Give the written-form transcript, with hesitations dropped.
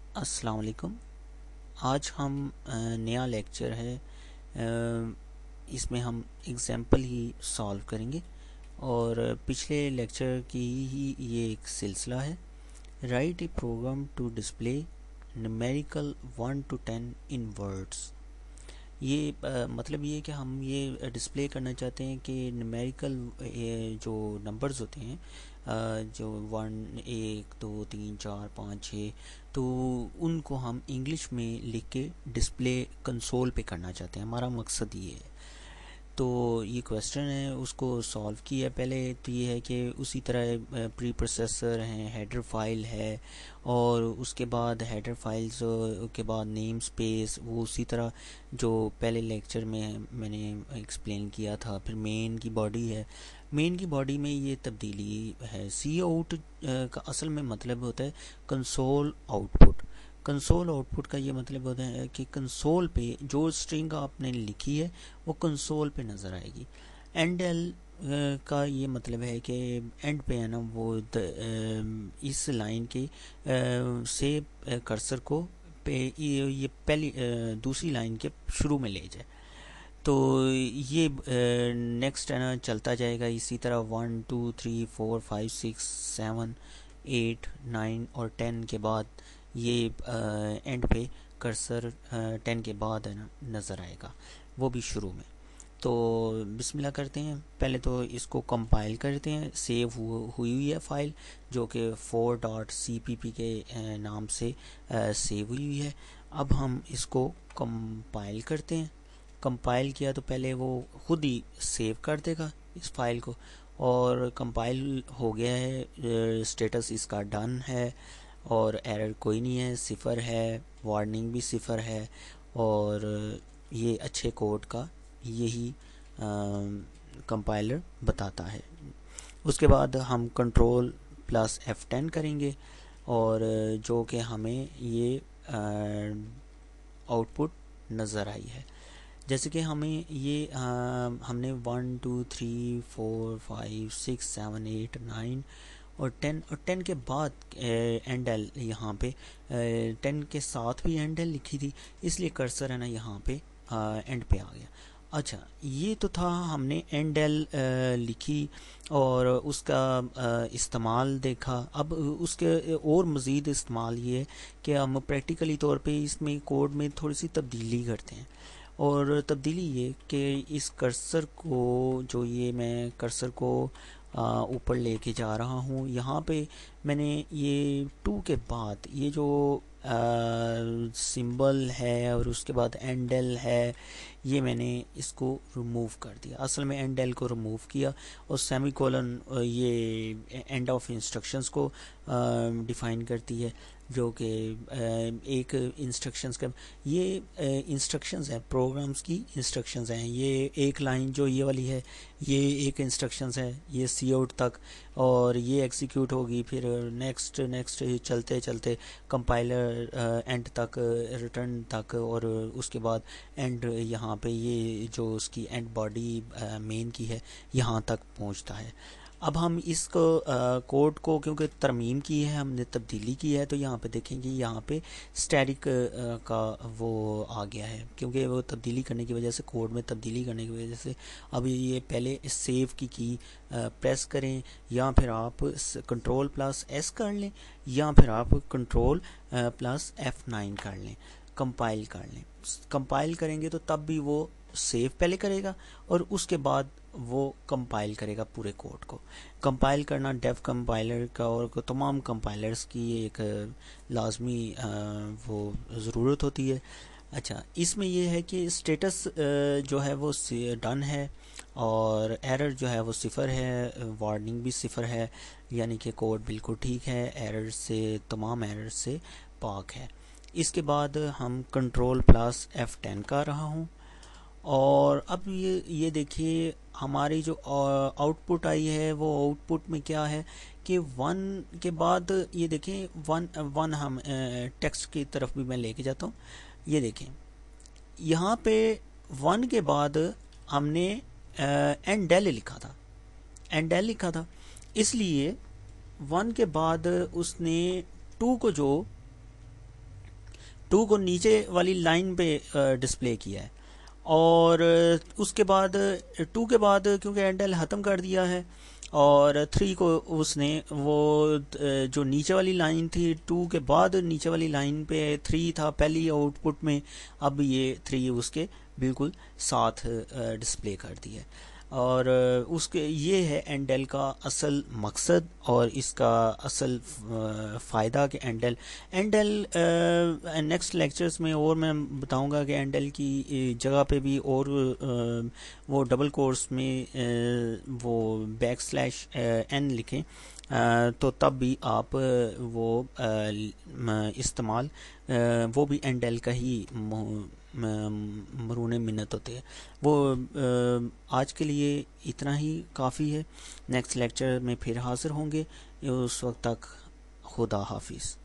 अस्सलाम वालेकुम। आज हम नया लेक्चर है, इसमें हम एग्जाम्पल ही सॉल्व करेंगे और पिछले लेक्चर की ही ये एक सिलसिला है। Write a program to display numerical 1 to 10 in words. ये मतलब ये कि हम ये डिस्प्ले करना चाहते हैं कि न्यूमेरिकल जो नंबर्स होते हैं, जो 1 1 2 3 4 5 6, तो उनको हम इंग्लिश में लिख के डिस्प्ले कंसोल पे करना चाहते हैं। हमारा मकसद ये है। तो ये क्वेश्चन है, उसको सॉल्व किया पहले। तो ये है कि उसी तरह प्री प्रोसेसर हैं, हेडर फाइल है, और उसके बाद हेडर फाइल्स के बाद नेम स्पेस, वो उसी तरह जो पहले लेक्चर में मैंने एक्सप्लेन किया था। फिर मेन की बॉडी है, मेन की बॉडी में ये तब्दीली है। सी आउट का असल में मतलब होता है कंसोल आउटपुट। कंसोल आउटपुट का ये मतलब होता है कि कंसोल पे जो स्ट्रिंग आपने लिखी है वो कंसोल पे नज़र आएगी। एंड एल का ये मतलब है कि एंड पे है ना, वो इस लाइन के से कर्सर को पे ये पहली दूसरी लाइन के शुरू में ले जाए। तो ये नेक्स्ट है ना चलता जाएगा इसी तरह 1 2 3 4 5 6 7 8 9 और 10 के बाद ये एंड पे कर्सर 10 के बाद है ना नज़र आएगा, वो भी शुरू में। तो बिस्मिल्लाह करते हैं। पहले तो इसको कंपाइल करते हैं। सेव हुई है फाइल जो कि 4.cpp के नाम से सेव हुई है। अब हम इसको कंपाइल करते हैं। कंपाइल किया तो पहले वो खुद ही सेव कर देगा इस फाइल को, और कंपाइल हो गया है। स्टेटस इसका डन है और एरर कोई नहीं है, 0 है, वार्निंग भी 0 है। और ये अच्छे कोड का यही कंपाइलर बताता है। उसके बाद हम कंट्रोल प्लस F10 करेंगे और जो कि हमें ये आउटपुट नज़र आई है। जैसे कि हमें ये हमने 1 2 3 4 5 6 7 8 9 और 10 के बाद एंड एल यहाँ पे 10 के साथ भी एंड एल लिखी थी, इसलिए कर्सर है ना यहाँ पे एंड पे आ गया। अच्छा, ये तो था हमने एंड एल लिखी और उसका इस्तेमाल देखा। अब उसके और मज़ीद इस्तेमाल ये है कि हम प्रैक्टिकली तौर पे इसमें कोड में थोड़ी सी तब्दीली करते हैं। और तब्दीली ये कि इस कर्सर को, जो ये मैं कर्सर को ऊपर लेके जा रहा हूँ, यहाँ पे मैंने ये 2 के बाद ये जो सिंबल है और उसके बाद एंडल है, ये मैंने इसको रिमूव कर दिया। असल में एंडल को रिमूव किया और सेमीकोलन ये एंड ऑफ इंस्ट्रक्शंस को डिफाइन करती है, जो कि एक इंस्ट्रक्शंस का ये इंस्ट्रक्शंस है, प्रोग्राम्स की इंस्ट्रक्शंस हैं। ये एक लाइन जो ये वाली है, ये एक इंस्ट्रक्शंस है, ये सी आउट तक, और ये एग्जीक्यूट होगी फिर नेक्स्ट नेक्स्ट चलते चलते कंपाइलर एंड तक, रिटर्न तक, और उसके बाद एंड यहाँ पे ये जो उसकी एंड बॉडी मेन की है यहाँ तक पहुँचता है। अब हम इसको कोड को क्योंकि तरमीम की है, हमने तब्दीली की है, तो यहाँ पे देखेंगे यहाँ पे स्टैटिक का वो आ गया है, क्योंकि वो तब्दीली करने की वजह से, कोड में तब्दीली करने की वजह से। अब ये पहले सेव की प्रेस करें, या फिर आप कंट्रोल प्लस S कर लें, या फिर आप कंट्रोल प्लस F9 कर लें, कंपाइल कर लें। कंपाइल करेंगे तो तब भी वो सेव पहले करेगा और उसके बाद वो कंपाइल करेगा पूरे कोड को। कंपाइल करना डेव कंपाइलर का और तमाम कंपाइलर्स की एक लाजमी वो ज़रूरत होती है। अच्छा, इसमें ये है कि स्टेटस जो है वो डन है और एरर जो है वो 0 है, वार्निंग भी 0 है, यानी कि कोड बिल्कुल ठीक है, एरर से, तमाम एरर से पाक है। इसके बाद हम कंट्रोल प्लस F10 कर रहा हूँ और अब ये देखिए हमारी जो आउटपुट आई है, वो आउटपुट में क्या है कि 1 के बाद ये देखें 1 हम टेक्स्ट की तरफ भी मैं लेके जाता हूँ। ये देखें यहाँ पे 1 के बाद हमने एंडेल लिखा था, एंडेल लिखा था, इसलिए 1 के बाद उसने 2 को जो 2 को नीचे वाली लाइन पे डिस्प्ले किया है, और उसके बाद 2 के बाद क्योंकि एंडल ख़त्म कर दिया है, और 3 को उसने वो जो नीचे वाली लाइन थी 2 के बाद नीचे वाली लाइन पे 3 था पहली आउटपुट में, अब ये 3 उसके बिल्कुल साथ डिस्प्ले कर दिया। और उसके ये है एंडल का असल मकसद और इसका असल फ़ायदा कि एंडल नेक्स्ट लेक्चर्स में और मैं बताऊंगा कि एंडल की जगह पे भी और वो डबल कोर्स में वो \n लिखें तो तब भी आप वो इस्तेमाल वो भी एंडल का ही मरून मिन्नत होते हैं। वो आज के लिए इतना ही काफ़ी है। नेक्स्ट लेक्चर में फिर हाज़िर होंगे। उस वक्त तक खुदा हाफिज़।